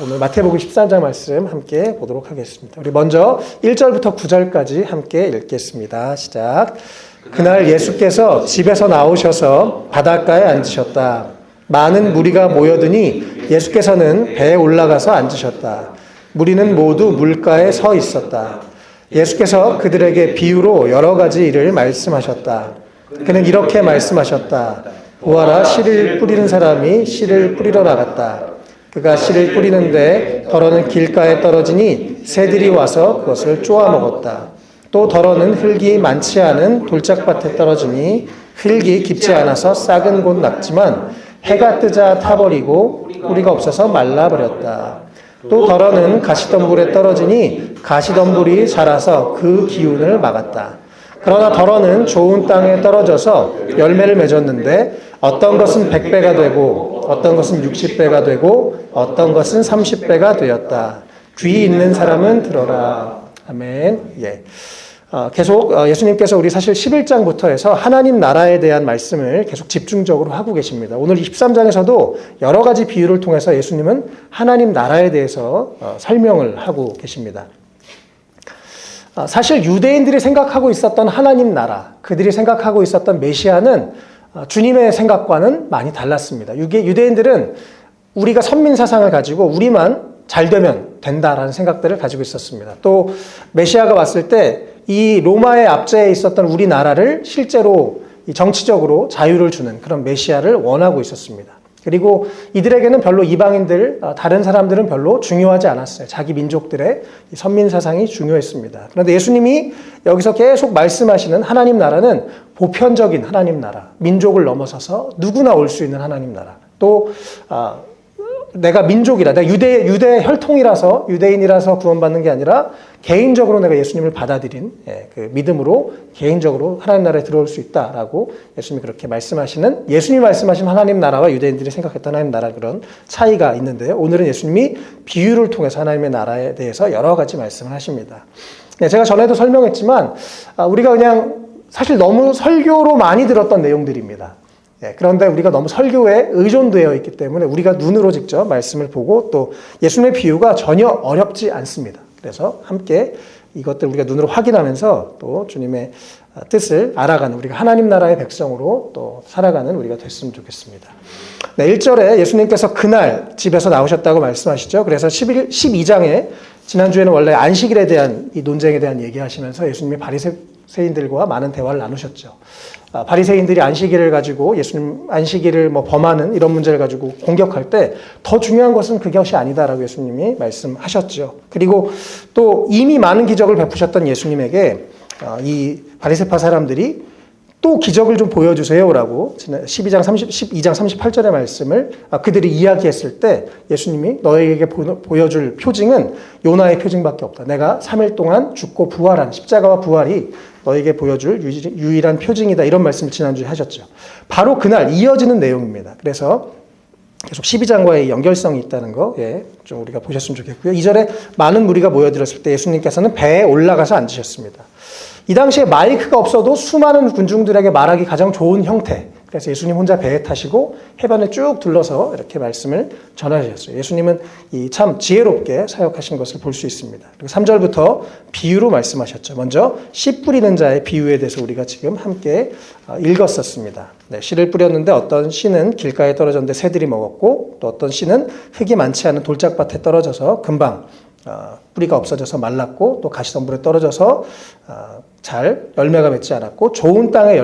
오늘 마태복음 13장 말씀 함께 보도록 하겠습니다. 우리 먼저 1절부터 9절까지 함께 읽겠습니다. 시작. 그날 예수께서 집에서 나오셔서 바닷가에 앉으셨다. 많은 무리가 모여드니 예수께서는 배에 올라가서 앉으셨다. 무리는 모두 물가에 서 있었다. 예수께서 그들에게 비유로 여러 가지 일을 말씀하셨다. 그는 이렇게 말씀하셨다. 보아라, 씨를 뿌리는 사람이 씨를 뿌리러 나갔다. 그가 씨를 뿌리는데 덜어는 길가에 떨어지니 새들이 와서 그것을 쪼아 먹었다. 또 덜어는 흙이 많지 않은 돌짝밭에 떨어지니 흙이 깊지 않아서 싹은 곧 났지만 해가 뜨자 타버리고 뿌리가 없어서 말라버렸다. 또 덜어는 가시덤불에 떨어지니 가시덤불이 자라서 그 기운을 막았다. 그러나 덜어는 좋은 땅에 떨어져서 열매를 맺었는데 어떤 것은 100배가 되고 어떤 것은 60배가 되고 어떤 것은 30배가 되었다. 귀 있는 사람은 들어라. 아멘. 예. 계속 예수님께서 우리 사실 11장부터 해서 하나님 나라에 대한 말씀을 계속 집중적으로 하고 계십니다. 오늘 23장에서도 여러 가지 비유를 통해서 예수님은 하나님 나라에 대해서 설명을 하고 계십니다. 사실 유대인들이 생각하고 있었던 하나님 나라, 그들이 생각하고 있었던 메시아는 주님의 생각과는 많이 달랐습니다. 유대인들은 우리가 선민사상을 가지고 우리만 잘 되면 된다라는 생각들을 가지고 있었습니다. 또 메시아가 왔을 때 이 로마의 압제에 있었던 우리나라를 실제로 정치적으로 자유를 주는 그런 메시아를 원하고 있었습니다. 그리고 이들에게는 별로 이방인들, 다른 사람들은 별로 중요하지 않았어요. 자기 민족들의 선민사상이 중요했습니다. 그런데 예수님이 여기서 계속 말씀하시는 하나님 나라는 보편적인 하나님 나라, 민족을 넘어서서 누구나 올 수 있는 하나님 나라. 또 내가 민족이라, 내가 유대 혈통이라서, 유대인이라서 구원받는 게 아니라 개인적으로 내가 예수님을 받아들인 그 믿음으로 개인적으로 하나님 나라에 들어올 수 있다라고 예수님이 그렇게 말씀하시는, 예수님이 말씀하신 하나님 나라와 유대인들이 생각했던 하나님 나라, 그런 차이가 있는데요. 오늘은 예수님이 비유를 통해서 하나님의 나라에 대해서 여러 가지 말씀을 하십니다. 제가 전에도 설명했지만 우리가 그냥 사실 너무 설교로 많이 들었던 내용들입니다. 그런데 우리가 너무 설교에 의존되어 있기 때문에 우리가 눈으로 직접 말씀을 보고 또 예수님의 비유가 전혀 어렵지 않습니다. 그래서 함께 이것들 우리가 눈으로 확인하면서 또 주님의 뜻을 알아가는, 우리가 하나님 나라의 백성으로 또 살아가는 우리가 됐으면 좋겠습니다. 1절에 예수님께서 그날 집에서 나오셨다고 말씀하시죠. 그래서 12장에 지난주에는 원래 안식일에 대한 이 논쟁에 대한 얘기하시면서 예수님이 바리새인들과 많은 대화를 나누셨죠. 바리새인들이 안식일을 가지고 예수님 안식일을 범하는 이런 문제를 가지고 공격할 때 더 중요한 것은 그것이 아니다라고 예수님이 말씀하셨죠. 그리고 또 이미 많은 기적을 베푸셨던 예수님에게 이 바리새파 사람들이 또 기적을 좀 보여주세요라고 12장 38절의 말씀을 그들이 이야기했을 때 예수님이 너에게 보여줄 표징은 요나의 표징밖에 없다. 내가 3일 동안 죽고 부활한 십자가와 부활이 너에게 보여줄 유일한 표징이다. 이런 말씀을 지난주에 하셨죠. 바로 그날 이어지는 내용입니다. 그래서 계속 12장과의 연결성이 있다는 거 좀 우리가 보셨으면 좋겠고요. 2절에 많은 무리가 모여들었을 때 예수님께서는 배에 올라가서 앉으셨습니다. 이 당시에 마이크가 없어도 수많은 군중들에게 말하기 가장 좋은 형태. 그래서 예수님 혼자 배에 타시고 해변을 쭉 둘러서 이렇게 말씀을 전하셨어요. 예수님은 참 지혜롭게 사역하신 것을 볼 수 있습니다. 그리고 3절부터 비유로 말씀하셨죠. 먼저 씨 뿌리는 자의 비유에 대해서 우리가 지금 함께 읽었었습니다. 씨를 뿌렸는데 어떤 씨는 길가에 떨어졌는데 새들이 먹었고 또 어떤 씨는 흙이 많지 않은 돌짝밭에 떨어져서 금방 뿌리가 없어져서 말랐고 또 가시덤불에 떨어져서 잘 열매가 맺지 않았고 좋은 땅에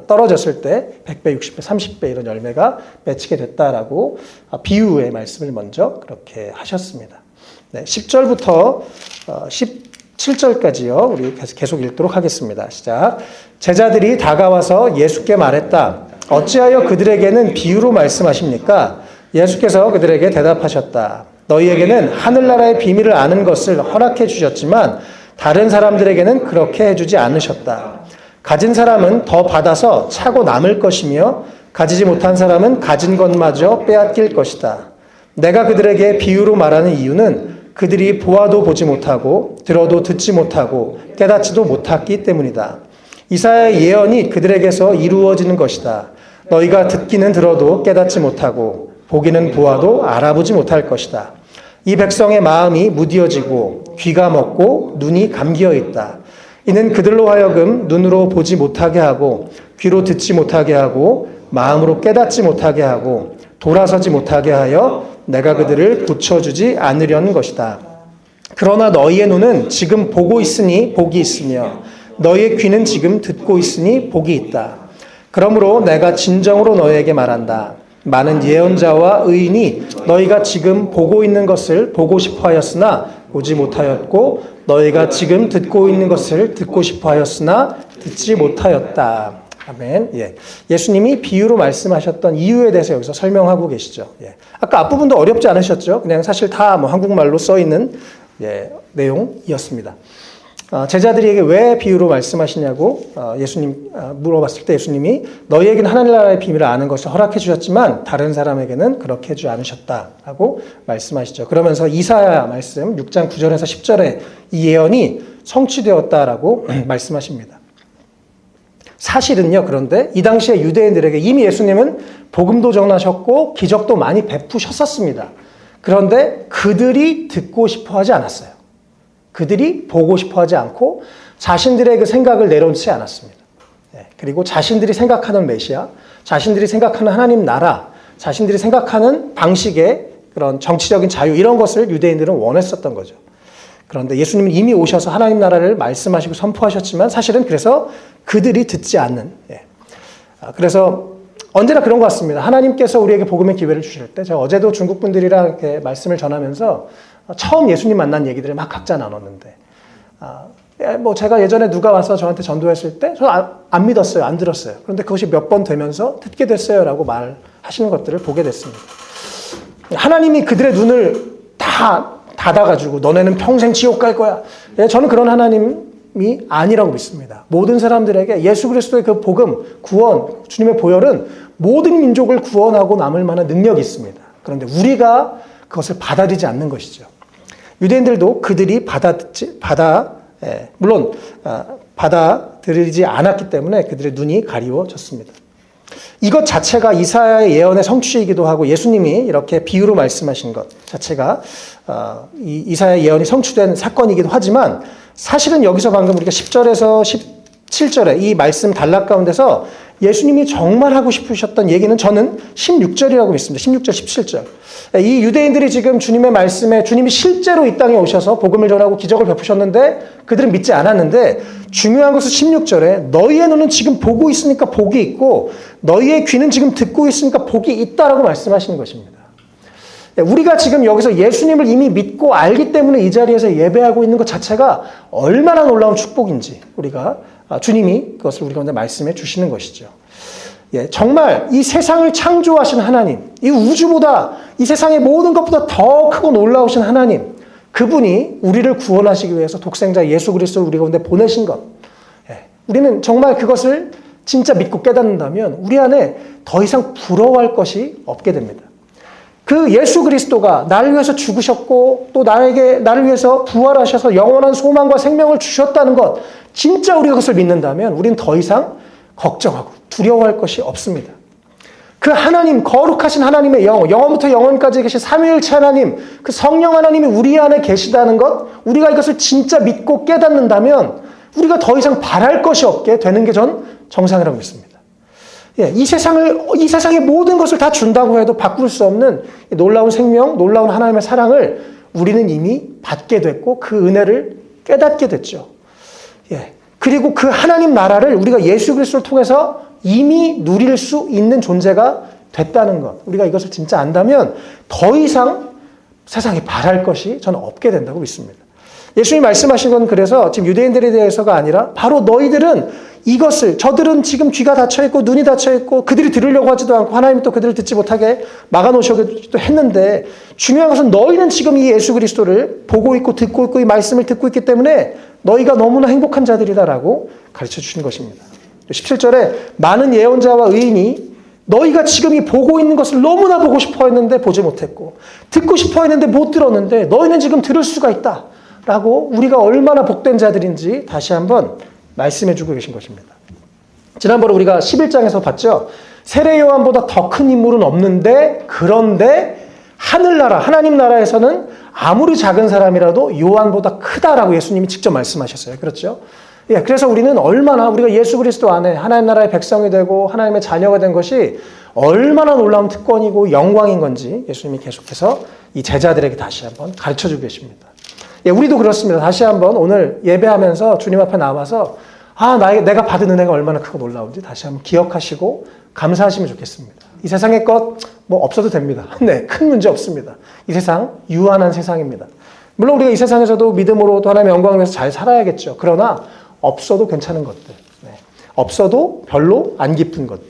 떨어졌을 때 100배, 60배, 30배 이런 열매가 맺히게 됐다라고 비유의 말씀을 먼저 그렇게 하셨습니다. 10절부터 17절까지요. 우리 계속 읽도록 하겠습니다. 시작. 제자들이 다가와서 예수께 말했다. 어찌하여 그들에게는 비유로 말씀하십니까? 예수께서 그들에게 대답하셨다. 너희에게는 하늘나라의 비밀을 아는 것을 허락해 주셨지만 다른 사람들에게는 그렇게 해주지 않으셨다. 가진 사람은 더 받아서 차고 남을 것이며 가지지 못한 사람은 가진 것마저 빼앗길 것이다. 내가 그들에게 비유로 말하는 이유는 그들이 보아도 보지 못하고 들어도 듣지 못하고 깨닫지도 못했기 때문이다. 이사야의 예언이 그들에게서 이루어지는 것이다. 너희가 듣기는 들어도 깨닫지 못하고 보기는 보아도 알아보지 못할 것이다. 이 백성의 마음이 무디어지고 귀가 먹고 눈이 감기어 있다. 이는 그들로 하여금 눈으로 보지 못하게 하고 귀로 듣지 못하게 하고 마음으로 깨닫지 못하게 하고 돌아서지 못하게 하여 내가 그들을 고쳐주지 않으려는 것이다. 그러나 너희의 눈은 지금 보고 있으니 복이 있으며 너희의 귀는 지금 듣고 있으니 복이 있다. 그러므로 내가 진정으로 너희에게 말한다. 많은 예언자와 의인이 너희가 지금 보고 있는 것을 보고 싶어 하였으나 보지 못하였고 너희가 지금 듣고 있는 것을 듣고 싶어 하였으나 듣지 못하였다. 아멘. 예수님이 비유로 말씀하셨던 이유에 대해서 여기서 설명하고 계시죠. 아까 앞부분도 어렵지 않으셨죠? 그냥 사실 다 한국말로 써 있는 내용이었습니다. 제자들에게 왜 비유로 말씀하시냐고 예수님 물어봤을 때 예수님이 너희에게는 하나님 나라의 비밀을 아는 것을 허락해 주셨지만 다른 사람에게는 그렇게 해주지 않으셨다라고 말씀하시죠. 그러면서 이사야 말씀 6장 9절에서 10절에 이 예언이 성취되었다라고 말씀하십니다. 사실은요, 그런데 이 당시에 유대인들에게 이미 예수님은 복음도 전하셨고 기적도 많이 베푸셨었습니다. 그런데 그들이 듣고 싶어 하지 않았어요. 그들이 보고 싶어 하지 않고 자신들의 그 생각을 내려놓지 않았습니다. 그리고 자신들이 생각하는 메시아, 자신들이 생각하는 하나님 나라, 자신들이 생각하는 방식의 그런 정치적인 자유 이런 것을 유대인들은 원했었던 거죠. 그런데 예수님은 이미 오셔서 하나님 나라를 말씀하시고 선포하셨지만 사실은 그래서 그들이 듣지 않는. 그래서 언제나 그런 것 같습니다. 하나님께서 우리에게 복음의 기회를 주실 때 제가 어제도 중국 분들이랑 이렇게 말씀을 전하면서 처음 예수님 만난 얘기들을 막 각자 나눴는데 제가 예전에 누가 와서 저한테 전도했을 때 저는 안 믿었어요. 안 들었어요. 그런데 그것이 몇 번 되면서 듣게 됐어요 라고 말하시는 것들을 보게 됐습니다. 하나님이 그들의 눈을 다 닫아가지고 너네는 평생 지옥 갈 거야. 저는 그런 하나님이 아니라고 믿습니다. 모든 사람들에게 예수 그리스도의 그 복음, 구원, 주님의 보혈은 모든 민족을 구원하고 남을 만한 능력이 있습니다. 그런데 우리가 그것을 받아들이지 않는 것이죠. 유대인들도 그들이 받아들이지 않았기 때문에 그들의 눈이 가리워졌습니다. 이것 자체가 이사야의 예언의 성취이기도 하고 예수님이 이렇게 비유로 말씀하신 것 자체가 이사야의 예언이 성취된 사건이기도 하지만 사실은 여기서 방금 우리가 10절에서 17절에 이 말씀 단락 가운데서 예수님이 정말 하고 싶으셨던 얘기는 저는 16절이라고 믿습니다. 16절, 17절. 이 유대인들이 지금 주님의 말씀에 주님이 실제로 이 땅에 오셔서 복음을 전하고 기적을 베푸셨는데 그들은 믿지 않았는데 중요한 것은 16절에 너희의 눈은 지금 보고 있으니까 복이 있고 너희의 귀는 지금 듣고 있으니까 복이 있다라고 말씀하시는 것입니다. 우리가 지금 여기서 예수님을 이미 믿고 알기 때문에 이 자리에서 예배하고 있는 것 자체가 얼마나 놀라운 축복인지 우리가 주님이 그것을 우리 가운데 말씀해 주시는 것이죠. 정말 이 세상을 창조하신 하나님, 이 우주보다 이 세상의 모든 것보다 더 크고 놀라우신 하나님, 그분이 우리를 구원하시기 위해서 독생자 예수 그리스도를 우리 가운데 보내신 것. 우리는 정말 그것을 진짜 믿고 깨닫는다면 우리 안에 더 이상 부러워할 것이 없게 됩니다. 그 예수 그리스도가 나를 위해서 죽으셨고 또 나를 위해서 부활하셔서 영원한 소망과 생명을 주셨다는 것, 진짜 우리가 그것을 믿는다면 우리는 더 이상 걱정하고 두려워할 것이 없습니다. 그 하나님, 거룩하신 하나님의 영원부터 영원까지 계신 삼위일체 하나님, 그 성령 하나님이 우리 안에 계시다는 것, 우리가 이것을 진짜 믿고 깨닫는다면 우리가 더 이상 바랄 것이 없게 되는 게 전 정상이라고 믿습니다. 이 세상의 모든 것을 다 준다고 해도 바꿀 수 없는 놀라운 생명, 놀라운 하나님의 사랑을 우리는 이미 받게 됐고 그 은혜를 깨닫게 됐죠. 그리고 그 하나님 나라를 우리가 예수 그리스도를 통해서 이미 누릴 수 있는 존재가 됐다는 것. 우리가 이것을 진짜 안다면 더 이상 세상에 바랄 것이 저는 없게 된다고 믿습니다. 예수님이 말씀하신 건 그래서 지금 유대인들에 대해서가 아니라 바로 너희들은 이것을, 저들은 지금 귀가 닫혀있고 눈이 닫혀있고 그들이 들으려고 하지도 않고 하나님이 또 그들을 듣지 못하게 막아놓으시기도 했는데 중요한 것은 너희는 지금 이 예수 그리스도를 보고 있고 듣고 있고 이 말씀을 듣고 있기 때문에 너희가 너무나 행복한 자들이다라고 가르쳐 주신 것입니다. 17절에 많은 예언자와 의인이 너희가 지금 이 보고 있는 것을 너무나 보고 싶어 했는데 보지 못했고 듣고 싶어 했는데 못 들었는데 너희는 지금 들을 수가 있다 라고 우리가 얼마나 복된 자들인지 다시 한번 말씀해 주고 계신 것입니다. 지난번에 우리가 11장에서 봤죠. 세례 요한보다 더 큰 인물은 없는데 그런데 하늘나라, 하나님 나라에서는 아무리 작은 사람이라도 요한보다 크다라고 예수님이 직접 말씀하셨어요. 그렇죠? 예, 그래서 우리는 얼마나 우리가 예수 그리스도 안에 하나님 나라의 백성이 되고 하나님의 자녀가 된 것이 얼마나 놀라운 특권이고 영광인 건지 예수님이 계속해서 이 제자들에게 다시 한번 가르쳐주고 계십니다. 예, 우리도 그렇습니다. 다시 한번 오늘 예배하면서 주님 앞에 나와서 내가 받은 은혜가 얼마나 크고 놀라운지 다시 한번 기억하시고 감사하시면 좋겠습니다. 이 세상의 것 뭐 없어도 됩니다. 네, 큰 문제 없습니다. 이 세상 유한한 세상입니다. 물론 우리가 이 세상에서도 믿음으로 또 하나님의 영광을 위해서 잘 살아야겠죠. 그러나 없어도 괜찮은 것들, 네. 없어도 별로 안 깊은 것들.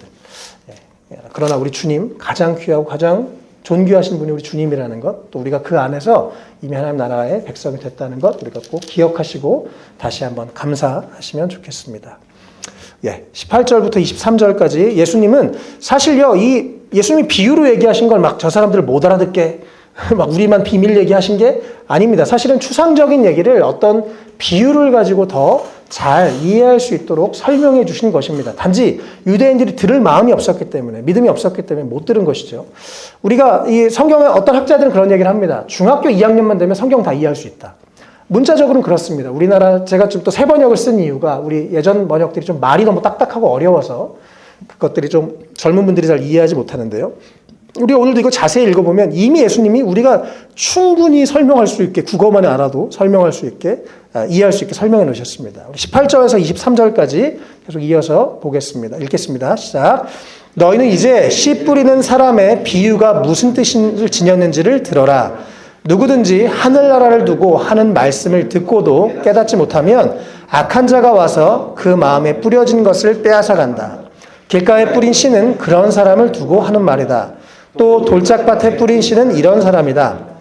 네. 그러나 우리 주님 가장 귀하고 가장 존귀하신 분이 우리 주님이라는 것, 또 우리가 그 안에서 이미 하나님 나라의 백성이 됐다는 것 우리가 꼭 기억하시고 다시 한번 감사하시면 좋겠습니다. 예, 18절부터 23절까지 예수님은 사실요, 예수님이 비유로 얘기하신 걸 막 저 사람들 못 알아듣게 막 우리만 비밀 얘기하신 게 아닙니다. 사실은 추상적인 얘기를 어떤 비유를 가지고 더 잘 이해할 수 있도록 설명해 주신 것입니다. 단지 유대인들이 들을 마음이 없었기 때문에, 믿음이 없었기 때문에 못 들은 것이죠. 우리가 이 성경에 어떤 학자들은 그런 얘기를 합니다. 중학교 2학년만 되면 성경 다 이해할 수 있다. 문자적으로는 그렇습니다. 우리나라 제가 좀 또 새 번역을 쓴 이유가 우리 예전 번역들이 좀 말이 너무 딱딱하고 어려워서 그것들이 좀 젊은 분들이 잘 이해하지 못하는데요. 우리 오늘도 이거 자세히 읽어보면 이미 예수님이 우리가 충분히 설명할 수 있게 국어만에 알아도 설명할 수 있게 이해할 수 있게 설명해 놓으셨습니다. 18절에서 23절까지 계속 이어서 보겠습니다. 읽겠습니다. 시작. 너희는 이제 씨 뿌리는 사람의 비유가 무슨 뜻을 지녔는지를 들어라. 누구든지 하늘나라를 두고 하는 말씀을 듣고도 깨닫지 못하면 악한 자가 와서 그 마음에 뿌려진 것을 빼앗아간다. 길가에 뿌린 씨는 그런 사람을 두고 하는 말이다. 또 돌짝밭에 뿌린 씨는 이런 사람이다.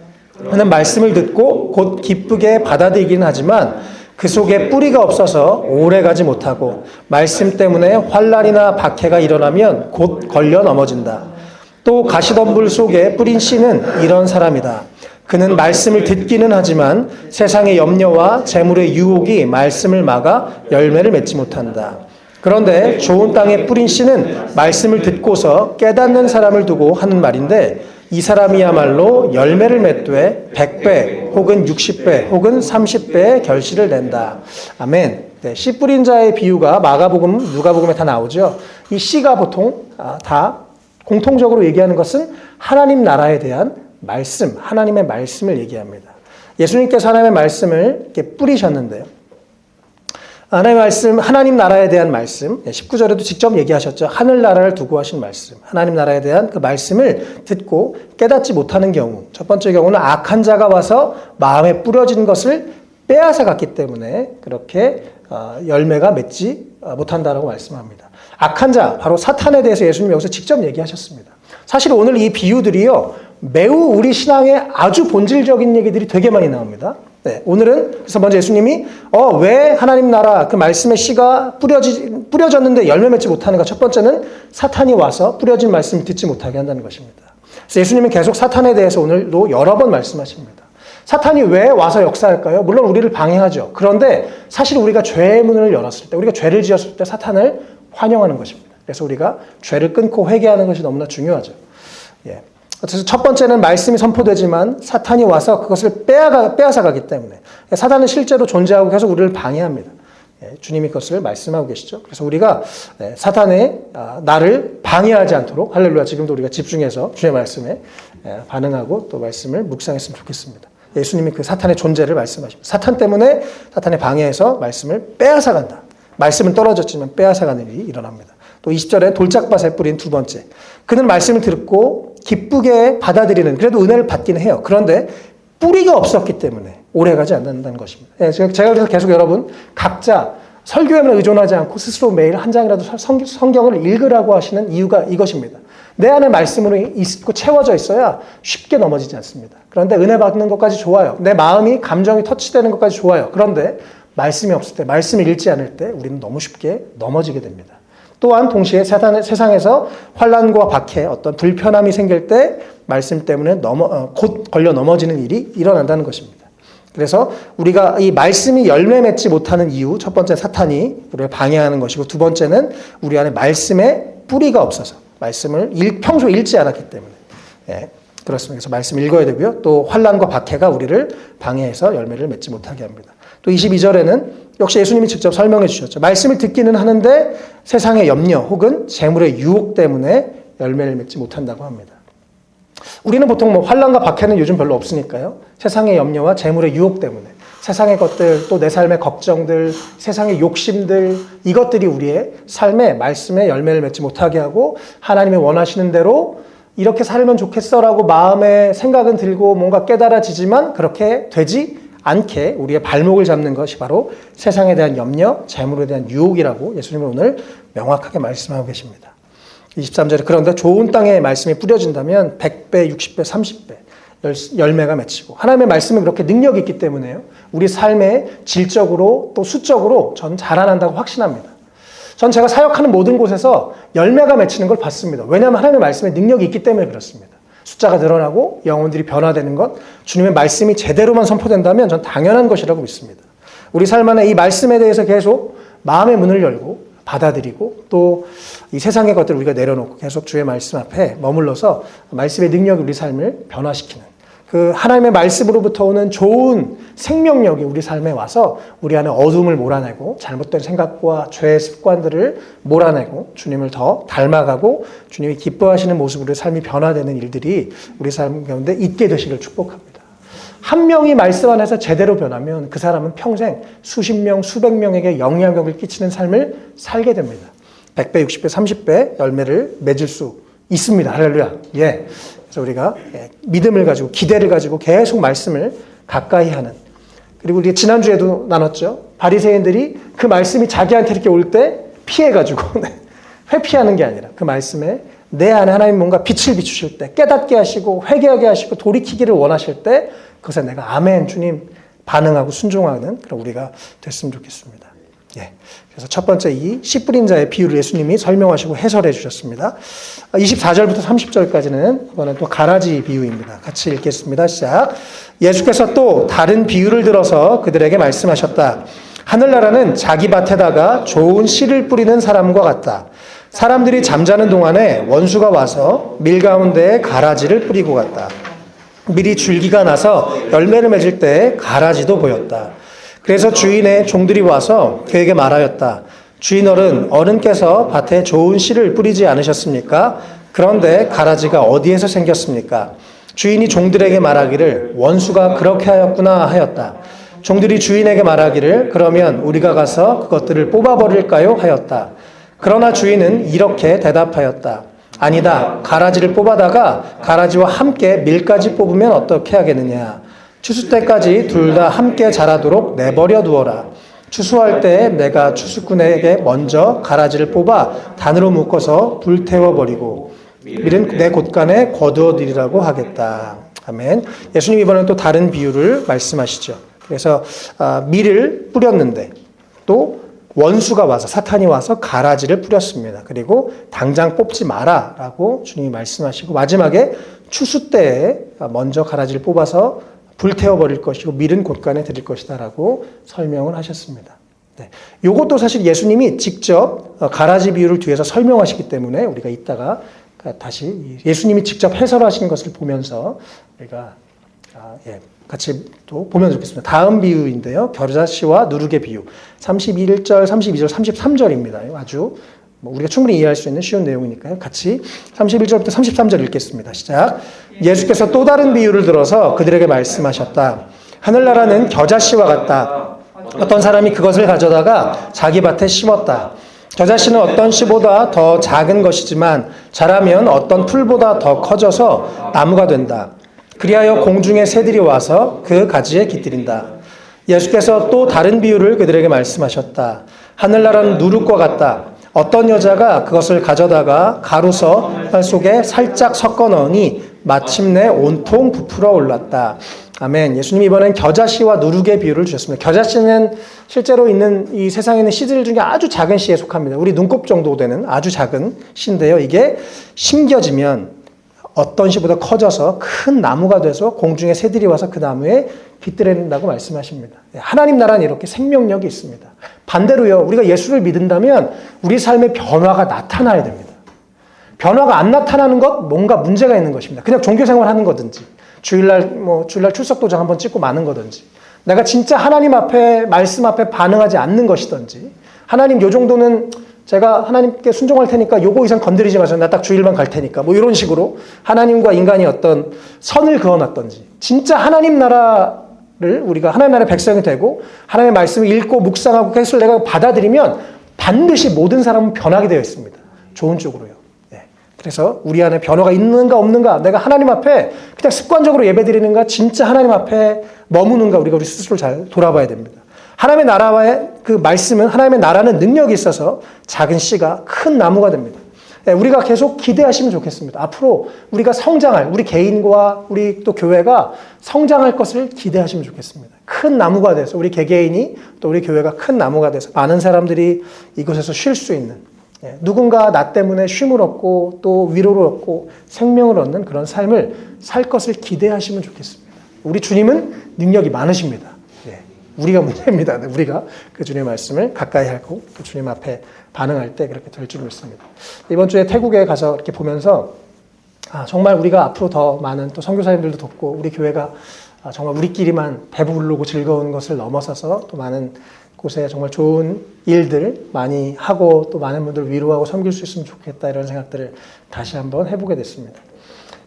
그는 말씀을 듣고 곧 기쁘게 받아들이긴 하지만 그 속에 뿌리가 없어서 오래가지 못하고 말씀 때문에 환난이나 박해가 일어나면 곧 걸려 넘어진다. 또 가시덤불 속에 뿌린 씨는 이런 사람이다. 그는 말씀을 듣기는 하지만 세상의 염려와 재물의 유혹이 말씀을 막아 열매를 맺지 못한다. 그런데 좋은 땅에 뿌린 씨는 말씀을 듣고서 깨닫는 사람을 두고 하는 말인데 이 사람이야말로 열매를 맺되 100배 혹은 60배 혹은 30배의 결실을 낸다. 아멘. 네, 씨 뿌린 자의 비유가 마가복음, 누가복음에 다 나오죠. 이 씨가 보통 다 공통적으로 얘기하는 것은 하나님 나라에 대한 말씀, 하나님의 말씀을 얘기합니다. 예수님께서 하나님의 말씀을 이렇게 뿌리셨는데요. 하나님의 말씀, 하나님 나라에 대한 말씀, 19절에도 직접 얘기하셨죠. 하늘나라를 두고 하신 말씀, 하나님 나라에 대한 그 말씀을 듣고 깨닫지 못하는 경우, 첫 번째 경우는 악한 자가 와서 마음에 뿌려진 것을 빼앗아 갔기 때문에 그렇게 열매가 맺지 못한다라고 말씀합니다. 악한 자, 바로 사탄에 대해서 예수님이 여기서 직접 얘기하셨습니다. 사실 오늘 이 비유들이요, 매우 우리 신앙의 아주 본질적인 얘기들이 되게 많이 나옵니다. 네, 오늘은 그래서 먼저 예수님이 왜 하나님 나라 그 말씀의 씨가 뿌려졌는데 열매 맺지 못하는가? 첫 번째는 사탄이 와서 뿌려진 말씀을 듣지 못하게 한다는 것입니다. 그래서 예수님은 계속 사탄에 대해서 오늘도 여러 번 말씀하십니다. 사탄이 왜 와서 역사할까요? 물론 우리를 방해하죠. 그런데 사실 우리가 죄의 문을 열었을 때, 우리가 죄를 지었을 때 사탄을 환영하는 것입니다. 그래서 우리가 죄를 끊고 회개하는 것이 너무나 중요하죠. 예. 그래서 첫 번째는 말씀이 선포되지만 사탄이 와서 그것을 빼앗아가기 때문에 사탄은 실제로 존재하고 계속 우리를 방해합니다. 주님이 그것을 말씀하고 계시죠. 그래서 우리가 사탄의 나를 방해하지 않도록 할렐루야 지금도 우리가 집중해서 주의 말씀에 반응하고 또 말씀을 묵상했으면 좋겠습니다. 예수님이 그 사탄의 존재를 말씀하십니다. 사탄 때문에 사탄의 방해해서 말씀을 빼앗아간다. 말씀은 떨어졌지만 빼앗아가는 일이 일어납니다. 또 20절에 돌짝밭에 뿌린 두 번째. 그는 말씀을 듣고 기쁘게 받아들이는, 그래도 은혜를 받기는 해요. 그런데 뿌리가 없었기 때문에 오래가지 않는다는 것입니다. 제가 그래서 계속 여러분 각자 설교에만 의존하지 않고 스스로 매일 한 장이라도 성경을 읽으라고 하시는 이유가 이것입니다. 내 안에 말씀으로 있고 채워져 있어야 쉽게 넘어지지 않습니다. 그런데 은혜 받는 것까지 좋아요. 내 마음이 감정이 터치되는 것까지 좋아요. 그런데 말씀이 없을 때, 말씀을 읽지 않을 때 우리는 너무 쉽게 넘어지게 됩니다. 또한 동시에 세상에서 환난과 박해, 어떤 불편함이 생길 때 말씀 때문에 곧 걸려 넘어지는 일이 일어난다는 것입니다. 그래서 우리가 이 말씀이 열매 맺지 못하는 이유, 첫 번째 사탄이 우리를 방해하는 것이고 두 번째는 우리 안에 말씀에 뿌리가 없어서 말씀을 평소에 읽지 않았기 때문에 그렇습니다. 그래서 말씀 읽어야 되고요. 또 환난과 박해가 우리를 방해해서 열매를 맺지 못하게 합니다. 또 22절에는 역시 예수님이 직접 설명해 주셨죠. 말씀을 듣기는 하는데 세상의 염려 혹은 재물의 유혹 때문에 열매를 맺지 못한다고 합니다. 우리는 보통 뭐 환난과 박해는 요즘 별로 없으니까요. 세상의 염려와 재물의 유혹 때문에 세상의 것들, 또 내 삶의 걱정들, 세상의 욕심들, 이것들이 우리의 삶에 말씀에 열매를 맺지 못하게 하고 하나님이 원하시는 대로 이렇게 살면 좋겠어라고 마음에 생각은 들고 뭔가 깨달아지지만 그렇게 되지 않게 우리의 발목을 잡는 것이 바로 세상에 대한 염려, 재물에 대한 유혹이라고 예수님은 오늘 명확하게 말씀하고 계십니다. 23절에 그런데 좋은 땅에 말씀이 뿌려진다면 100배, 60배, 30배 열매가 맺히고 하나님의 말씀은 그렇게 능력이 있기 때문에요. 우리 삶의 질적으로 또 수적으로 저는 자라난다고 확신합니다. 전 제가 사역하는 모든 곳에서 열매가 맺히는 걸 봤습니다. 왜냐하면 하나님의 말씀에 능력이 있기 때문에 그렇습니다. 숫자가 늘어나고 영혼들이 변화되는 것, 주님의 말씀이 제대로만 선포된다면 전 당연한 것이라고 믿습니다. 우리 삶 안에 이 말씀에 대해서 계속 마음의 문을 열고 받아들이고 또 이 세상의 것들을 우리가 내려놓고 계속 주의 말씀 앞에 머물러서 말씀의 능력이 우리 삶을 변화시키는 그 하나님의 말씀으로부터 오는 좋은 생명력이 우리 삶에 와서 우리 안에 어둠을 몰아내고 잘못된 생각과 죄의 습관들을 몰아내고 주님을 더 닮아가고 주님이 기뻐하시는 모습으로 삶이 변화되는 일들이 우리 삶 가운데 있게 되시길 축복합니다. 한 명이 말씀 안에서 제대로 변하면 그 사람은 평생 수십 명, 수백 명에게 영향력을 끼치는 삶을 살게 됩니다. 100배, 60배, 30배 열매를 맺을 수 있습니다. 할렐루야. 예. 그래서 우리가 믿음을 가지고 기대를 가지고 계속 말씀을 가까이 하는 그리고 우리 지난주에도 나눴죠. 바리새인들이 그 말씀이 자기한테 이렇게 올 때 피해가지고 회피하는 게 아니라 그 말씀에 내 안에 하나님 뭔가 빛을 비추실 때 깨닫게 하시고 회개하게 하시고 돌이키기를 원하실 때 그것에 내가 아멘 주님 반응하고 순종하는 그런 우리가 됐으면 좋겠습니다. 예. 그래서 첫 번째 이 씨 뿌린 자의 비유를 예수님이 설명하시고 해설해 주셨습니다. 24절부터 30절까지는 이번엔 또 가라지 비유입니다. 같이 읽겠습니다. 시작. 예수께서 또 다른 비유를 들어서 그들에게 말씀하셨다. 하늘나라는 자기 밭에다가 좋은 씨를 뿌리는 사람과 같다. 사람들이 잠자는 동안에 원수가 와서 밀 가운데에 가라지를 뿌리고 갔다. 밀이 줄기가 나서 열매를 맺을 때 가라지도 보였다. 그래서 주인의 종들이 와서 그에게 말하였다. 주인어른, 어른께서 밭에 좋은 씨를 뿌리지 않으셨습니까? 그런데 가라지가 어디에서 생겼습니까? 주인이 종들에게 말하기를 원수가 그렇게 하였구나 하였다. 종들이 주인에게 말하기를 그러면 우리가 가서 그것들을 뽑아버릴까요? 하였다. 그러나 주인은 이렇게 대답하였다. 아니다. 가라지를 뽑아다가 가라지와 함께 밀까지 뽑으면 어떻게 하겠느냐. 추수 때까지 둘 다 함께 자라도록 내버려 두어라. 추수할 때 내가 추수꾼에게 먼저 가라지를 뽑아 단으로 묶어서 불태워버리고 밀은 내 곳간에 거두어들이라고 하겠다. 아멘. 예수님 이번엔 또 다른 비유를 말씀하시죠. 그래서 밀을 뿌렸는데 또 원수가 와서 사탄이 와서 가라지를 뿌렸습니다. 그리고 당장 뽑지 마라라고 주님이 말씀하시고 마지막에 추수 때에 먼저 가라지를 뽑아서 불태워버릴 것이고 밀은 곳간에 드릴 것이다라고 설명을 하셨습니다. 네. 이것도 사실 예수님이 직접 가라지 비유를 뒤에서 설명하시기 때문에 우리가 이따가 다시 예수님이 직접 해설하신 것을 보면서 우리가 같이 또 보면 좋겠습니다. 다음 비유인데요. 겨자씨와 누룩의 비유. 31절, 32절, 33절입니다. 아주 우리가 충분히 이해할 수 있는 쉬운 내용이니까요. 같이 31절부터 33절 읽겠습니다. 시작. 예수께서 또 다른 비유를 들어서 그들에게 말씀하셨다. 하늘나라는 겨자씨와 같다. 어떤 사람이 그것을 가져다가 자기 밭에 심었다. 겨자씨는 어떤 씨보다 더 작은 것이지만 자라면 어떤 풀보다 더 커져서 나무가 된다. 그리하여 공중의 새들이 와서 그 가지에 깃들인다. 예수께서 또 다른 비유를 그들에게 말씀하셨다. 하늘나라는 누룩과 같다. 어떤 여자가 그것을 가져다가 가루서 속에 살짝 섞어 넣으니 마침내 온통 부풀어 올랐다. 아멘. 예수님이 이번엔 겨자씨와 누룩의 비유를 주셨습니다. 겨자씨는 실제로 있는 이 세상에 있는 씨들 중에 아주 작은 씨에 속합니다. 우리 눈곱 정도 되는 아주 작은 씨인데요. 이게 심겨지면 어떤 씨보다 커져서 큰 나무가 돼서 공중에 새들이 와서 그 나무에 깃들인다고 말씀하십니다. 하나님 나라는 이렇게 생명력이 있습니다. 반대로요, 우리가 예수를 믿는다면 우리 삶의 변화가 나타나야 됩니다. 변화가 안 나타나는 것, 뭔가 문제가 있는 것입니다. 그냥 종교생활 하는 거든지, 주일날 출석도장 한번 찍고 마는 거든지, 내가 진짜 하나님 앞에, 말씀 앞에 반응하지 않는 것이든지, 하나님 요 정도는 제가 하나님께 순종할 테니까 요거 이상 건드리지 마세요. 나 딱 주일만 갈 테니까. 뭐 이런 식으로 하나님과 인간이 어떤 선을 그어놨던지, 진짜 하나님 나라를 우리가 하나님 나라의 백성이 되고 하나님의 말씀을 읽고 묵상하고 그것을 내가 받아들이면 반드시 모든 사람은 변하게 되어 있습니다. 좋은 쪽으로요. 네. 그래서 우리 안에 변화가 있는가 없는가, 내가 하나님 앞에 그냥 습관적으로 예배드리는가, 진짜 하나님 앞에 머무는가, 우리 스스로 잘 돌아봐야 됩니다. 하나님의 나라와의 그 말씀은, 하나님의 나라는 능력이 있어서 작은 씨가 큰 나무가 됩니다. 우리가 계속 기대하시면 좋겠습니다. 앞으로 우리가 성장할, 우리 개인과 우리 또 교회가 성장할 것을 기대하시면 좋겠습니다. 큰 나무가 돼서 우리 개개인이 또 우리 교회가 큰 나무가 돼서 많은 사람들이 이곳에서 쉴 수 있는, 누군가 나 때문에 쉼을 얻고 또 위로를 얻고 생명을 얻는 그런 삶을 살 것을 기대하시면 좋겠습니다. 우리 주님은 능력이 많으십니다. 우리가 문제입니다. 우리가 그 주님의 말씀을 가까이 하고 또 주님 앞에 반응할 때 그렇게 될 줄 믿습니다. 이번 주에 태국에 가서 이렇게 보면서 정말 우리가 앞으로 더 많은 또 선교사님들도 돕고 우리 교회가 정말 우리끼리만 배부르고 즐거운 것을 넘어서서 또 많은 곳에 정말 좋은 일들 많이 하고 또 많은 분들 위로하고 섬길 수 있으면 좋겠다, 이런 생각들을 다시 한번 해보게 됐습니다.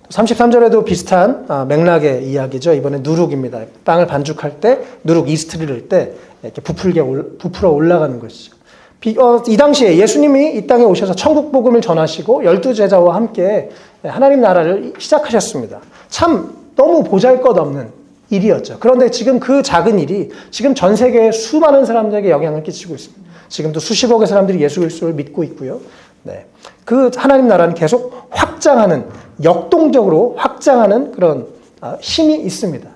33절에도 비슷한 맥락의 이야기죠. 이번에 누룩입니다. 빵을 반죽할 때 누룩 이스트를 넣을 때 이렇게 부풀어 올라가는 것이죠. 이 당시에 예수님이 이 땅에 오셔서 천국 복음을 전하시고 12제자와 함께 하나님 나라를 시작하셨습니다. 참 너무 보잘것없는 일이었죠. 그런데 지금 그 작은 일이 지금 전 세계의 수많은 사람들에게 영향을 끼치고 있습니다. 지금도 수십억의 사람들이 예수 그리스도를 믿고 있고요. 네. 그 하나님 나라는 계속 확장하는, 역동적으로 확장하는 그런 힘이 있습니다.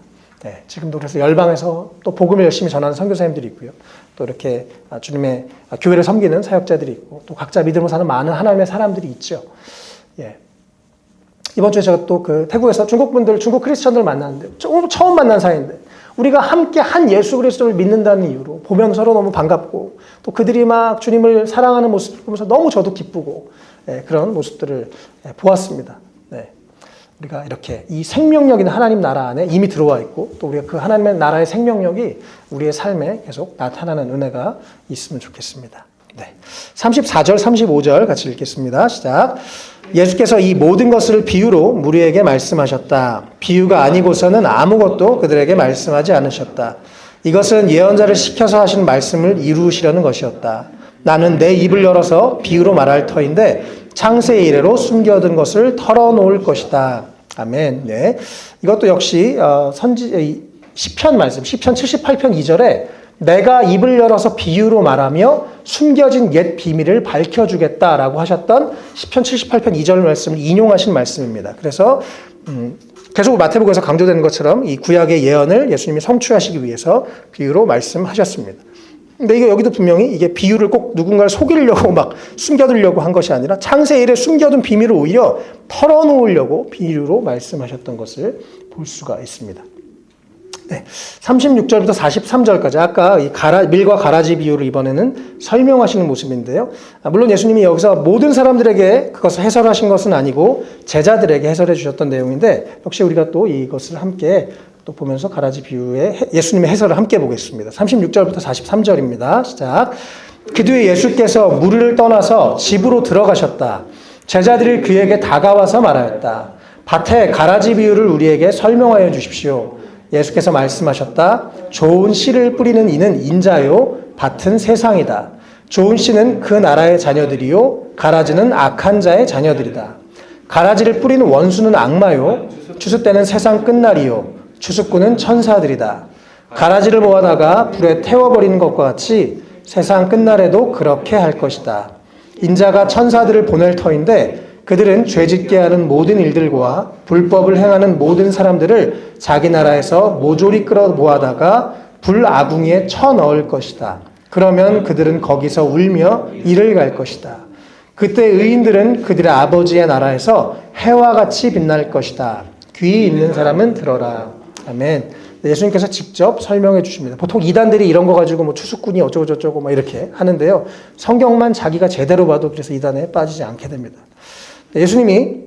네. 지금도 그래서 열방에서 또 복음을 열심히 전하는 선교사님들이 있고요. 또 이렇게 주님의 교회를 섬기는 사역자들이 있고 또 각자 믿음으로 사는 많은 하나님의 사람들이 있죠. 예. 이번 주에 제가 또 그 태국에서 중국 크리스천들 만났는데 처음 만난 사이인데 우리가 함께 한 예수 그리스도를 믿는다는 이유로 보면 서로 너무 반갑고 또 그들이 막 주님을 사랑하는 모습을 보면서 너무 저도 기쁘고 그런 모습들을 보았습니다. 네. 우리가 이렇게 이 생명력 있는 하나님 나라 안에 이미 들어와 있고 또 우리가 그 하나님의 나라의 생명력이 우리의 삶에 계속 나타나는 은혜가 있으면 좋겠습니다. 네. 34절, 35절 같이 읽겠습니다. 시작. 예수께서 이 모든 것을 비유로 무리에게 말씀하셨다. 비유가 아니고서는 아무것도 그들에게 말씀하지 않으셨다. 이것은 예언자를 시켜서 하신 말씀을 이루시려는 것이었다. 나는 내 입을 열어서 비유로 말할 터인데 창세 이래로 숨겨둔 것을 털어놓을 것이다. 아멘. 네. 이것도 역시 시편 말씀, 시편 78편 2절에 내가 입을 열어서 비유로 말하며 숨겨진 옛 비밀을 밝혀주겠다라고 하셨던 시편 78편 2절 말씀을 인용하신 말씀입니다. 그래서 계속 마태복음에서 강조되는 것처럼 이 구약의 예언을 예수님이 성취하시기 위해서 비유로 말씀하셨습니다. 근데 이게 여기도 분명히 이게 비유를 꼭 누군가를 속이려고 막 숨겨두려고 한 것이 아니라 창세 이래 숨겨둔 비밀을 오히려 털어놓으려고 비유로 말씀하셨던 것을 볼 수가 있습니다. 네, 36절부터 43절까지 아까 이 밀과 가라지 비유를 이번에는 설명하시는 모습인데요. 물론 예수님이 여기서 모든 사람들에게 그것을 해설하신 것은 아니고 제자들에게 해설해 주셨던 내용인데 역시 우리가 또 이것을 함께 또 보면서 가라지 비유의 예수님의 해설을 함께 보겠습니다. 36절부터 43절입니다. 시작. 그 뒤에 예수께서 무리를 떠나서 집으로 들어가셨다. 제자들이 그에게 다가와서 말하였다. 밭에 가라지 비유를 우리에게 설명하여 주십시오. 예수께서 말씀하셨다. 좋은 씨를 뿌리는 이는 인자요, 밭은 세상이다. 좋은 씨는 그 나라의 자녀들이요, 가라지는 악한 자의 자녀들이다. 가라지를 뿌리는 원수는 악마요, 추수 때는 세상 끝날이요, 추수꾼은 천사들이다. 가라지를 모아다가 불에 태워버리는 것과 같이 세상 끝날에도 그렇게 할 것이다. 인자가 천사들을 보낼 터인데 그들은 죄짓게 하는 모든 일들과 불법을 행하는 모든 사람들을 자기 나라에서 모조리 끌어 모아다가 불아궁이에 쳐넣을 것이다. 그러면 그들은 거기서 울며 이를 갈 것이다. 그때 의인들은 그들의 아버지의 나라에서 해와 같이 빛날 것이다. 귀 있는 사람은 들어라. 아멘. 예수님께서 직접 설명해 주십니다. 보통 이단들이 이런 거 가지고 뭐 추수꾼이 어쩌고저쩌고 막 이렇게 하는데요. 성경만 자기가 제대로 봐도 그래서 이단에 빠지지 않게 됩니다. 예수님이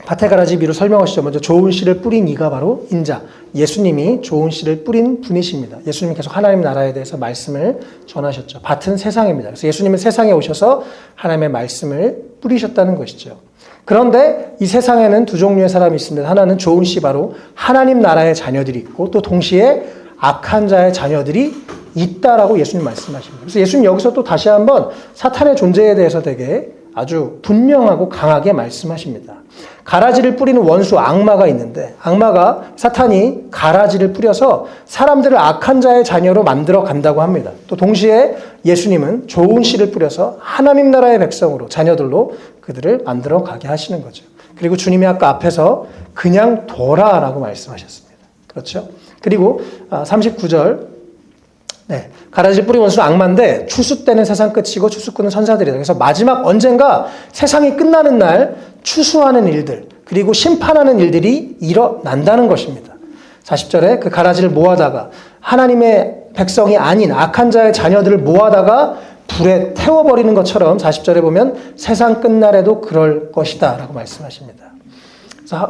밭에 가라지 비로 설명하시죠. 먼저 좋은 씨를 뿌린 이가 바로 인자. 예수님이 좋은 씨를 뿌린 분이십니다. 예수님이 계속 하나님 나라에 대해서 말씀을 전하셨죠. 밭은 세상입니다. 그래서 예수님은 세상에 오셔서 하나님의 말씀을 뿌리셨다는 것이죠. 그런데 이 세상에는 두 종류의 사람이 있습니다. 하나는 좋은 씨, 바로 하나님 나라의 자녀들이 있고, 또 동시에 악한 자의 자녀들이 있다라고 예수님 말씀하십니다. 그래서 예수님 여기서 또 다시 한번 사탄의 존재에 대해서 되게 아주 분명하고 강하게 말씀하십니다. 가라지를 뿌리는 원수 악마가 있는데, 악마가, 사탄이 가라지를 뿌려서 사람들을 악한 자의 자녀로 만들어 간다고 합니다. 또 동시에 예수님은 좋은 씨를 뿌려서 하나님 나라의 백성으로, 자녀들로 그들을 만들어 가게 하시는 거죠. 그리고 주님이 아까 앞에서 그냥 둬라라고 말씀하셨습니다. 그렇죠? 그리고 39절, 네, 가라지를 뿌린 원수는 악마인데 추수 때는 세상 끝이고 추수꾼은 천사들이다. 그래서 마지막 언젠가 세상이 끝나는 날 추수하는 일들, 그리고 심판하는 일들이 일어난다는 것입니다. 40절에 그 가라지를 모아다가 하나님의 백성이 아닌 악한 자의 자녀들을 모아다가 불에 태워버리는 것처럼 40절에 보면 세상 끝날에도 그럴 것이다 라고 말씀하십니다.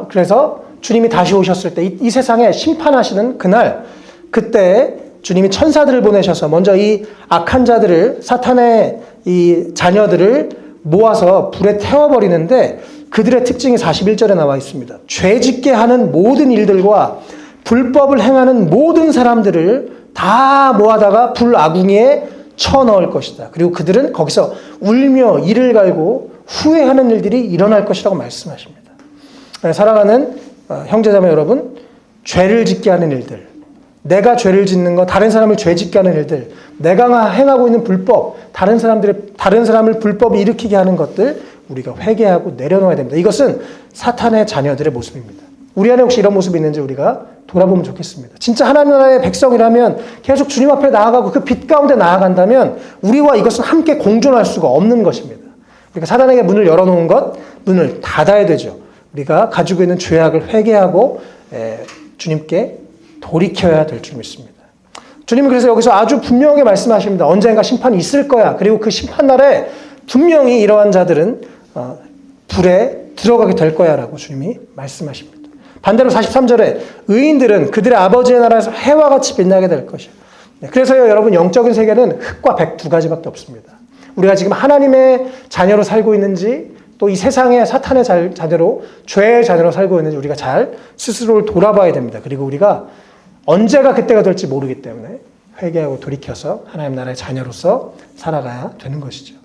그래서 주님이 다시 오셨을 때 이 세상에 심판하시는 그날, 그때 주님이 천사들을 보내셔서 먼저 이 악한 자들을, 사탄의 이 자녀들을 모아서 불에 태워버리는데, 그들의 특징이 41절에 나와 있습니다. 죄짓게 하는 모든 일들과 불법을 행하는 모든 사람들을 다 모아다가 불 아궁이에 쳐넣을 것이다. 그리고 그들은 거기서 울며 이를 갈고 후회하는 일들이 일어날 것이라고 말씀하십니다. 사랑하는 형제자매 여러분, 죄를 짓게 하는 일들, 내가 죄를 짓는 것, 다른 사람을 죄 짓게 하는 일들, 내가 행하고 있는 불법, 다른 사람을 불법을 일으키게 하는 것들, 우리가 회개하고 내려놓아야 됩니다. 이것은 사탄의 자녀들의 모습입니다. 우리 안에 혹시 이런 모습이 있는지 우리가 돌아보면 좋겠습니다. 진짜 하나님 나라의 백성이라면 계속 주님 앞에 나아가고 그 빛 가운데 나아간다면 우리와 이것은 함께 공존할 수가 없는 것입니다. 우리가 사단에게 문을 열어놓은 것, 문을 닫아야 되죠. 우리가 가지고 있는 죄악을 회개하고 주님께 돌이켜야 될 줄 믿습니다. 주님은 그래서 여기서 아주 분명하게 말씀하십니다. 언젠가 심판이 있을 거야. 그리고 그 심판날에 분명히 이러한 자들은 불에 들어가게 될 거야 라고 주님이 말씀하십니다. 반대로 43절에 의인들은 그들의 아버지의 나라에서 해와 같이 빛나게 될 것이야. 그래서요, 여러분, 영적인 세계는 흑과 백 두 가지밖에 없습니다. 우리가 지금 하나님의 자녀로 살고 있는지, 또 이 세상의 사탄의 자녀로, 죄의 자녀로 살고 있는지 우리가 잘 스스로를 돌아봐야 됩니다. 그리고 우리가 언제가 그때가 될지 모르기 때문에 회개하고 돌이켜서 하나님 나라의 자녀로서 살아가야 되는 것이죠.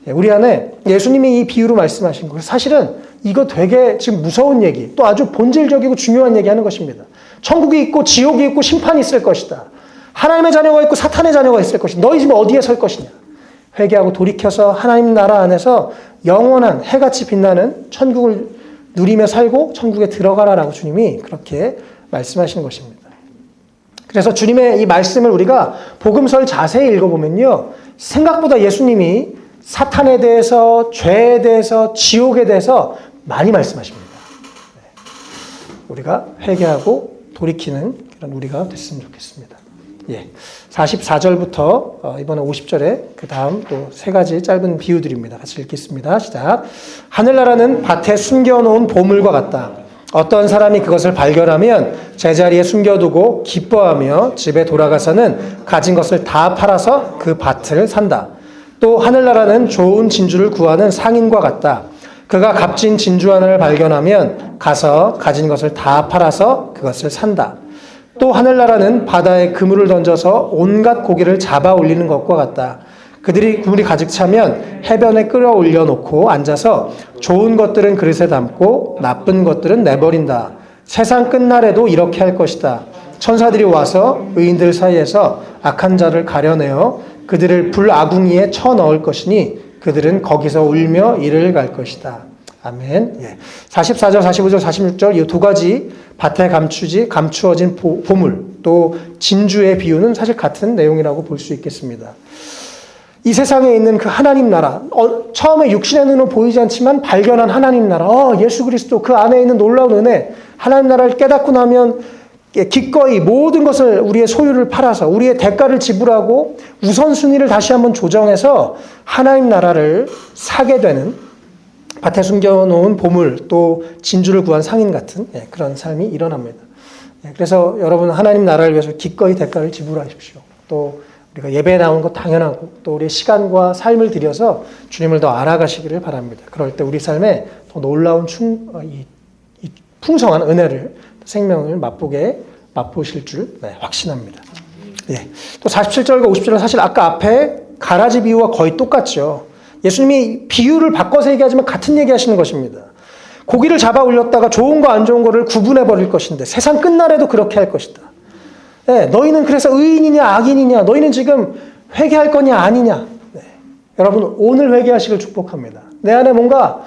우리 안에 예수님이 이 비유로 말씀하신 거, 사실은 이거 되게 지금 무서운 얘기, 또 아주 본질적이고 중요한 얘기 하는 것입니다. 천국이 있고 지옥이 있고 심판이 있을 것이다. 하나님의 자녀가 있고 사탄의 자녀가 있을 것이다. 너희 지금 어디에 설 것이냐. 회개하고 돌이켜서 하나님 나라 안에서 영원한 해같이 빛나는 천국을 누리며 살고 천국에 들어가라라고 주님이 그렇게 말씀하시는 것입니다. 그래서 주님의 이 말씀을 우리가 복음서를 자세히 읽어보면요, 생각보다 예수님이 사탄에 대해서, 죄에 대해서, 지옥에 대해서 많이 말씀하십니다. 우리가 회개하고 돌이키는 그런 우리가 됐으면 좋겠습니다. 44절부터 이번에 50절에 그 다음 또 세 가지 짧은 비유들입니다. 같이 읽겠습니다. 시작. 하늘나라는 밭에 숨겨놓은 보물과 같다. 어떤 사람이 그것을 발견하면 제자리에 숨겨두고 기뻐하며 집에 돌아가서는 가진 것을 다 팔아서 그 밭을 산다. 또 하늘나라는 좋은 진주를 구하는 상인과 같다. 그가 값진 진주 하나를 발견하면 가서 가진 것을 다 팔아서 그것을 산다. 또 하늘나라는 바다에 그물을 던져서 온갖 고기를 잡아 올리는 것과 같다. 그물이 가득 차면 해변에 끌어올려 놓고 앉아서 좋은 것들은 그릇에 담고 나쁜 것들은 내버린다. 세상 끝날에도 이렇게 할 것이다. 천사들이 와서 의인들 사이에서 악한 자를 가려내어 그들을 불 아궁이에 쳐넣을 것이니 그들은 거기서 울며 이를 갈 것이다. 아멘. 44절, 45절, 46절 이 두 가지 밭에 감추어진 보물, 또 진주의 비유는 사실 같은 내용이라고 볼 수 있겠습니다. 이 세상에 있는 그 하나님 나라, 처음에 육신의 눈으로 보이지 않지만 발견한 하나님 나라, 예수 그리스도, 그 안에 있는 놀라운 은혜, 하나님 나라를 깨닫고 나면 기꺼이 모든 것을, 우리의 소유를 팔아서 우리의 대가를 지불하고 우선순위를 다시 한번 조정해서 하나님 나라를 사게 되는 밭에 숨겨놓은 보물, 또 진주를 구한 상인 같은 그런 삶이 일어납니다. 그래서 여러분 하나님 나라를 위해서 기꺼이 대가를 지불하십시오. 또 우리가 예배에 나오는 것 당연하고 또 우리의 시간과 삶을 들여서 주님을 더 알아가시기를 바랍니다. 그럴 때 우리 삶에 더 놀라운 이 풍성한 은혜를, 생명을 맛보실 줄 확신합니다. 또 47절과 50절은 사실 아까 앞에 가라지 비유와 거의 똑같죠. 예수님이 비유를 바꿔서 얘기하지만 같은 얘기 하시는 것입니다. 고기를 잡아 올렸다가 좋은 거 안 좋은 거를 구분해 버릴 것인데 세상 끝날에도 그렇게 할 것이다. 너희는 그래서 의인이냐 악인이냐, 너희는 지금 회개할 거냐 아니냐. 여러분 오늘 회개하시길 축복합니다. 내 안에 뭔가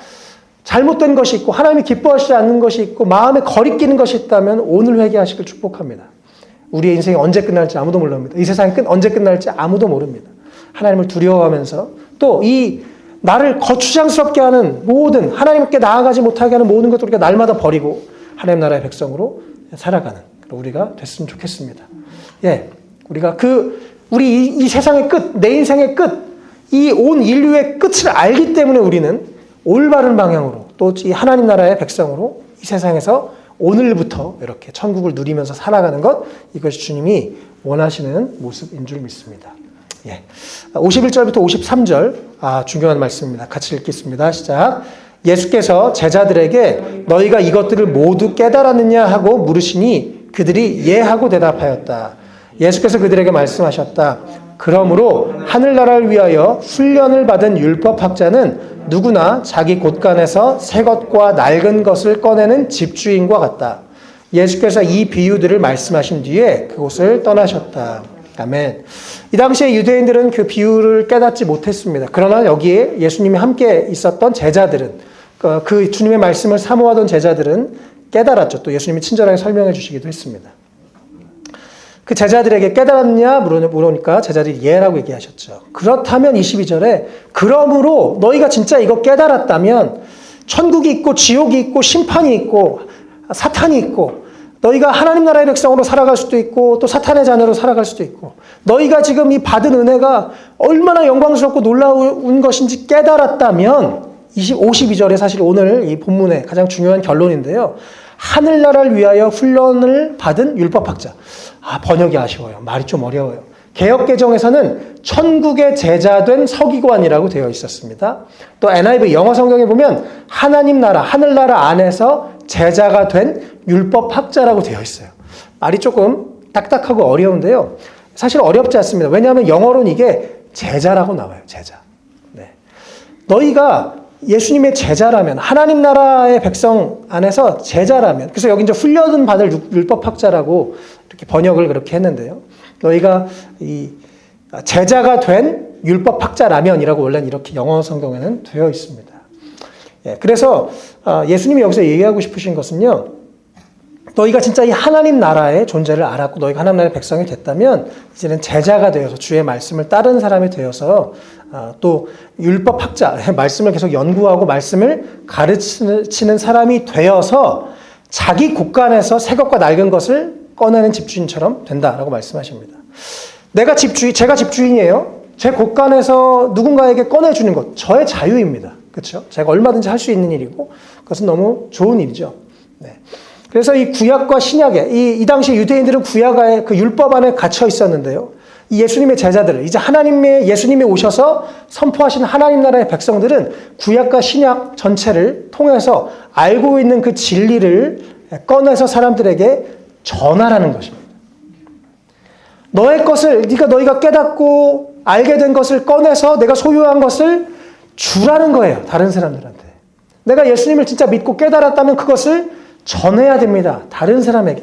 잘못된 것이 있고 하나님이 기뻐하시지 않는 것이 있고 마음에 거리끼는 것이 있다면 오늘 회개하시길 축복합니다. 우리의 인생이 언제 끝날지 아무도 모릅니다. 이 세상이 언제 끝날지 아무도 모릅니다. 하나님을 두려워하면서 또 이 나를 거추장스럽게 하는 모든, 하나님께 나아가지 못하게 하는 모든 것들 우리가 날마다 버리고 하나님 나라의 백성으로 살아가는 우리가 됐으면 좋겠습니다. 우리가 우리 이 세상의 끝, 내 인생의 끝, 이 온 인류의 끝을 알기 때문에 우리는 올바른 방향으로 또 이 하나님 나라의 백성으로 이 세상에서 오늘부터 이렇게 천국을 누리면서 살아가는 것, 이것이 주님이 원하시는 모습인 줄 믿습니다. 51절부터 53절, 중요한 말씀입니다. 같이 읽겠습니다. 시작. 예수께서 제자들에게 너희가 이것들을 모두 깨달았느냐 하고 물으시니 그들이 예 하고 대답하였다. 예수께서 그들에게 말씀하셨다. 그러므로 하늘나라를 위하여 훈련을 받은 율법학자는 누구나 자기 곳간에서 새 것과 낡은 것을 꺼내는 집주인과 같다. 예수께서 이 비유들을 말씀하신 뒤에 그곳을 떠나셨다. 아멘. 이 당시에 유대인들은 그 비유를 깨닫지 못했습니다. 그러나 여기에 예수님이 함께 있었던 제자들은, 그 주님의 말씀을 사모하던 제자들은 깨달았죠. 또 예수님이 친절하게 설명해 주시기도 했습니다. 그 제자들에게 깨달았냐 물으니까 제자들이 예라고 얘기하셨죠. 그렇다면 22절에 그러므로 너희가 진짜 이거 깨달았다면 천국이 있고 지옥이 있고 심판이 있고 사탄이 있고 너희가 하나님 나라의 백성으로 살아갈 수도 있고 또 사탄의 자녀로 살아갈 수도 있고 너희가 지금 이 받은 은혜가 얼마나 영광스럽고 놀라운 것인지 깨달았다면 52절에 사실 오늘 이 본문의 가장 중요한 결론인데요. 하늘나라를 위하여 훈련을 받은 율법학자. 번역이 아쉬워요. 말이 좀 어려워요. 개역개정에서는 천국의 제자된 서기관이라고 되어 있었습니다. 또 NIV 영어 성경에 보면 하나님 나라, 하늘나라 안에서 제자가 된 율법학자라고 되어 있어요. 말이 조금 딱딱하고 어려운데요. 사실 어렵지 않습니다. 왜냐하면 영어로는 이게 제자라고 나와요. 제자. 너희가 예수님의 제자라면, 하나님 나라의 백성 안에서 제자라면, 그래서 여기 이제 훈련은 받을 율법학자라고 이렇게 번역을 그렇게 했는데요. 너희가 이 제자가 된 율법학자라면이라고 원래는 이렇게 영어 성경에는 되어 있습니다. 그래서 예수님이 여기서 얘기하고 싶으신 것은요. 너희가 진짜 이 하나님 나라의 존재를 알았고 너희가 하나님 나라의 백성이 됐다면 이제는 제자가 되어서 주의 말씀을 따르는 사람이 되어서 또 율법학자, 말씀을 계속 연구하고 말씀을 가르치는 사람이 되어서 자기 곳간에서 새 것과 낡은 것을 꺼내는 집주인처럼 된다라고 말씀하십니다. 제가 집주인이에요. 제 곳간에서 누군가에게 꺼내주는 것, 저의 자유입니다. 그렇죠? 제가 얼마든지 할 수 있는 일이고 그것은 너무 좋은 일이죠. 그래서 이 구약과 신약에 이 당시 유대인들은 구약의 그 율법 안에 갇혀 있었는데요. 이 예수님의 제자들을 이제 예수님이 오셔서 선포하신 하나님 나라의 백성들은 구약과 신약 전체를 통해서 알고 있는 그 진리를 꺼내서 사람들에게 전하라는 것입니다. 너의 것을 너희가 깨닫고 알게 된 것을 꺼내서 내가 소유한 것을 주라는 거예요. 다른 사람들한테. 내가 예수님을 진짜 믿고 깨달았다면 그것을 전해야 됩니다. 다른 사람에게.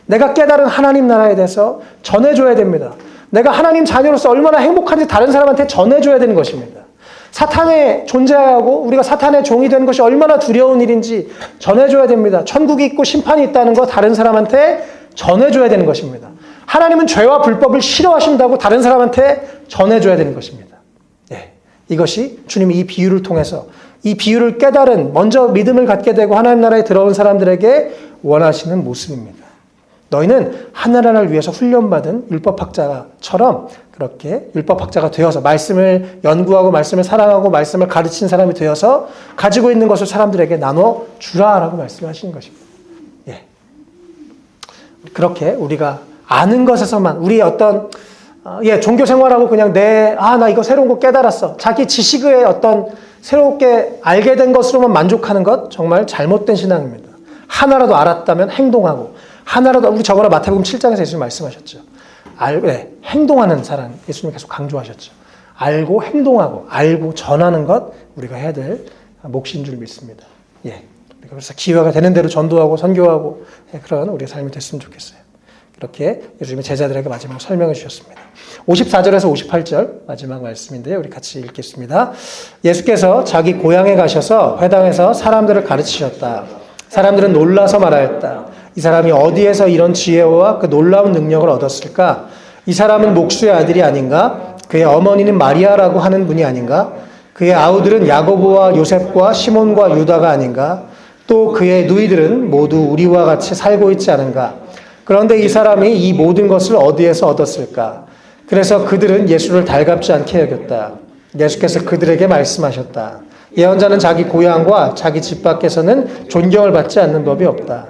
내가 깨달은 하나님 나라에 대해서 전해줘야 됩니다. 내가 하나님 자녀로서 얼마나 행복한지 다른 사람한테 전해줘야 되는 것입니다. 사탄에 존재하고 우리가 사탄의 종이 되는 것이 얼마나 두려운 일인지 전해줘야 됩니다. 천국이 있고 심판이 있다는 거 다른 사람한테 전해줘야 되는 것입니다. 하나님은 죄와 불법을 싫어하신다고 다른 사람한테 전해줘야 되는 것입니다. 이것이 주님이 이 비유를 통해서 이 비유를 깨달은 먼저 믿음을 갖게 되고 하나님 나라에 들어온 사람들에게 원하시는 모습입니다. 너희는 하나님을 위해서 훈련받은 율법학자처럼 그렇게 율법학자가 되어서 말씀을 연구하고 말씀을 사랑하고 말씀을 가르치는 사람이 되어서 가지고 있는 것을 사람들에게 나눠 주라라고 말씀하시는 것입니다. 예. 그렇게 우리가 아는 것에서만 우리 어떤 종교 생활하고 그냥 나 이거 새로운 거 깨달았어. 자기 지식의 어떤 새롭게 알게 된 것으로만 만족하는 것 정말 잘못된 신앙입니다. 하나라도 알았다면 행동하고 하나라도 우리 저번에 마태복음 7장에서 예수님 말씀하셨죠. 행동하는 사람 예수님 계속 강조하셨죠. 알고 행동하고 알고 전하는 것 우리가 해야 될 몫인 줄 믿습니다. 예. 그래서 기회가 되는 대로 전도하고 선교하고 그런 우리의 삶이 됐으면 좋겠어요. 그렇게 예수님의 제자들에게 마지막으로 설명해 주셨습니다. 54절에서 58절 마지막 말씀인데요. 우리 같이 읽겠습니다. 예수께서 자기 고향에 가셔서 회당에서 사람들을 가르치셨다. 사람들은 놀라서 말하였다. 이 사람이 어디에서 이런 지혜와 그 놀라운 능력을 얻었을까? 이 사람은 목수의 아들이 아닌가? 그의 어머니는 마리아라고 하는 분이 아닌가? 그의 아우들은 야고보와 요셉과 시몬과 유다가 아닌가? 또 그의 누이들은 모두 우리와 같이 살고 있지 않은가? 그런데 이 사람이 이 모든 것을 어디에서 얻었을까? 그래서 그들은 예수를 달갑지 않게 여겼다. 예수께서 그들에게 말씀하셨다. 예언자는 자기 고향과 자기 집 밖에서는 존경을 받지 않는 법이 없다.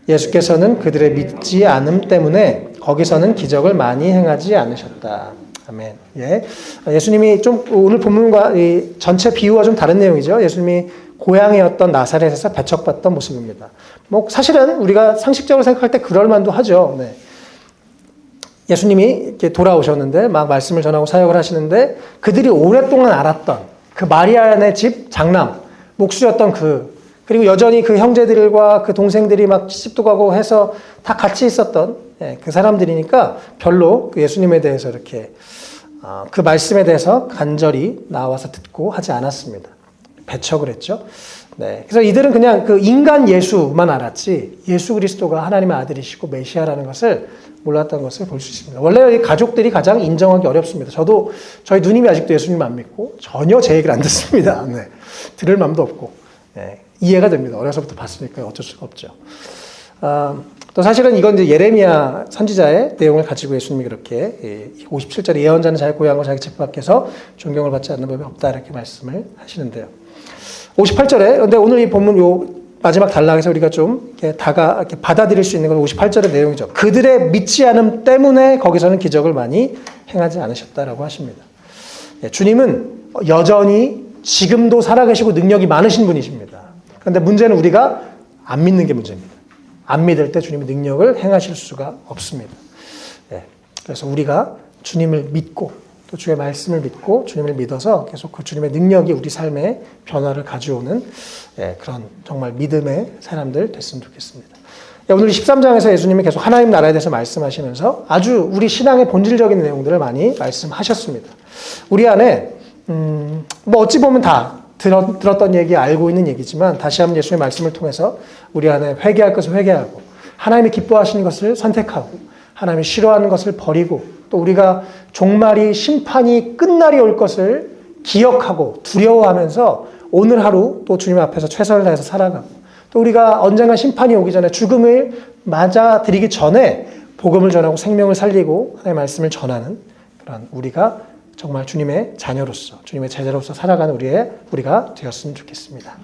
예수께서는 그들의 믿지 않음 때문에 거기서는 기적을 많이 행하지 않으셨다. 아멘. 예. 예수님이 좀 오늘 본문과 이 전체 비유와 좀 다른 내용이죠. 예수님이 고향이었던 나사렛에서 배척받던 모습입니다. 사실은 우리가 상식적으로 생각할 때 그럴 만도 하죠. 네. 예수님이 이렇게 돌아오셨는데 막 말씀을 전하고 사역을 하시는데 그들이 오랫동안 알았던 그 마리아네 집 장남, 목수였던 그리고 여전히 그 형제들과 그 동생들이 막 시집도 가고 해서 다 같이 있었던 그 사람들이니까 별로 그 예수님에 대해서 이렇게 그 말씀에 대해서 간절히 나와서 듣고 하지 않았습니다. 배척을 했죠. 네. 그래서 이들은 그냥 그 인간 예수만 알았지 예수 그리스도가 하나님의 아들이시고 메시아라는 것을 몰랐던 것을 볼 수 있습니다. 원래 가족들이 가장 인정하기 어렵습니다. 저희 누님이 아직도 예수님 안 믿고 전혀 제 얘기를 안 듣습니다. 네. 들을 마음도 없고 네. 이해가 됩니다. 어려서부터 봤으니까 어쩔 수가 없죠. 또 사실은 이건 이제 예레미야 선지자의 내용을 가지고 예수님이 그렇게 57절에 예언자는 자기 고향과 자기 집 밖에서 존경을 받지 않는 법이 없다 이렇게 말씀을 하시는데요. 58절에 근데 오늘 이 본문 요 마지막 단락에서 우리가 좀 이렇게 받아들일 수 있는 건 58절의 내용이죠. 그들의 믿지 않음 때문에 거기서는 기적을 많이 행하지 않으셨다라고 하십니다. 주님은 여전히 지금도 살아계시고 능력이 많으신 분이십니다. 그런데 문제는 우리가 안 믿는 게 문제입니다. 안 믿을 때 주님의 능력을 행하실 수가 없습니다. 그래서 우리가 주님을 믿고 또 주의 말씀을 믿고 주님을 믿어서 계속 그 주님의 능력이 우리 삶에 변화를 가져오는 그런 정말 믿음의 사람들 됐으면 좋겠습니다. 오늘 13장에서 예수님이 계속 하나님 나라에 대해서 말씀하시면서 아주 우리 신앙의 본질적인 내용들을 많이 말씀하셨습니다. 우리 안에 어찌 보면 다 들었던 얘기, 알고 있는 얘기지만 다시 한번 예수의 말씀을 통해서 우리 안에 회개할 것을 회개하고 하나님이 기뻐하시는 것을 선택하고 하나님이 싫어하는 것을 버리고 또 우리가 종말이 심판이 끝날이 올 것을 기억하고 두려워하면서 오늘 하루 또 주님 앞에서 최선을 다해서 살아가고 또 우리가 언젠가 심판이 오기 전에 죽음을 맞아들이기 전에 복음을 전하고 생명을 살리고 하나님의 말씀을 전하는 그런 우리가 정말 주님의 자녀로서 주님의 제자로서 살아가는 우리가 되었으면 좋겠습니다.